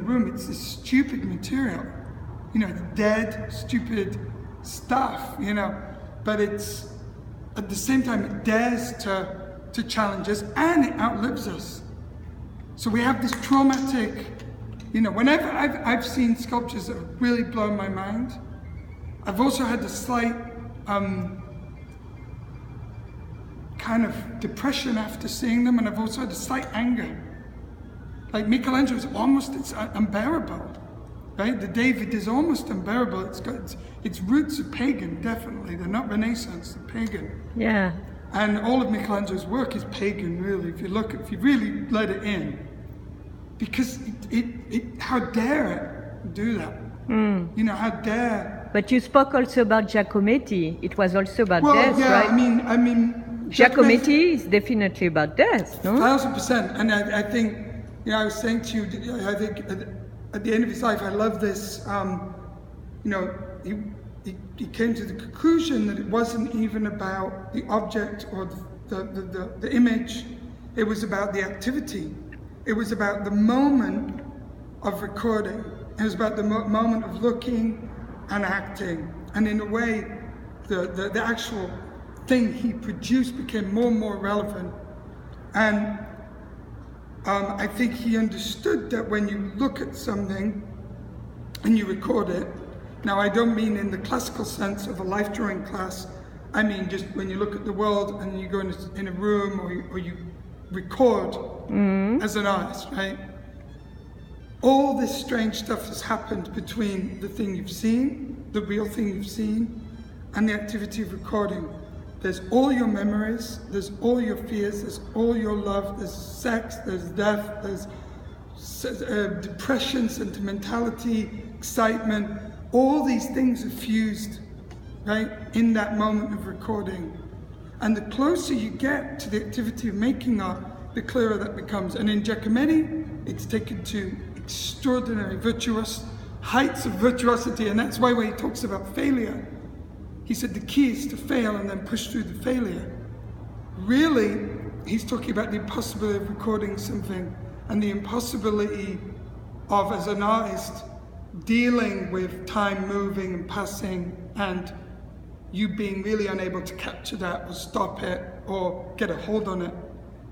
room, it's this stupid material, you know, dead, stupid stuff, you know, but it's, at the same time, it dares to challenge us, and it outlives us. So we have this traumatic, you know, whenever I've seen sculptures that have really blown my mind, I've also had a slight kind of depression after seeing them, and I've also had a slight anger. Like Michelangelo's it's unbearable, right? The David is almost unbearable. It's got its roots are pagan, definitely. They're not Renaissance, they're pagan. Yeah. And all of Michelangelo's work is pagan, really, if you really let it in. Because how dare it do that? You know, how dare. But you spoke also about Giacometti. It was also about death, yeah, right? I mean, Giacometti is definitely about death, no? 1000%. And I think, you know, I was saying to you, I think at the end of his life, I love this, you know, he came to the conclusion that it wasn't even about the object or the image, it was about the activity. It was about the moment of recording. It was about the moment of looking and acting. And in a way, the actual thing he produced became more and more relevant. And I think he understood that when you look at something and you record it, now I don't mean in the classical sense of a life drawing class, I mean just when you look at the world and you go in a room or you record as an artist, right? All this strange stuff has happened between the thing you've seen, the real thing you've seen, and the activity of recording. There's all your memories, there's all your fears, there's all your love, there's sex, there's death, there's depression, sentimentality, excitement. All these things are fused, right, in that moment of recording. And the closer you get to the activity of making art, the clearer that becomes. And in Giacometti, it's taken to extraordinary heights of virtuosity, and that's why when he talks about failure, he said the key is to fail and then push through the failure. Really, he's talking about the impossibility of recording something and the impossibility of, as an artist, dealing with time moving and passing and you being really unable to capture that or stop it or get a hold on it.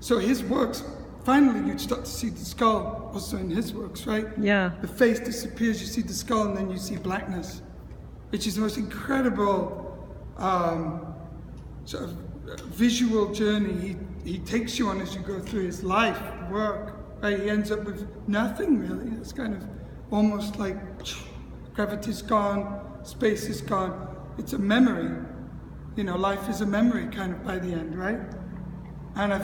So his works, finally you'd start to see the skull also in his works, right? Yeah. The face disappears, you see the skull, and then you see blackness, which is the most incredible sort of visual journey he takes you on as you go through his life, work, right? He ends up with nothing really. It's kind of almost like gravity's gone, space is gone. It's a memory. You know, life is a memory kind of by the end, right? And I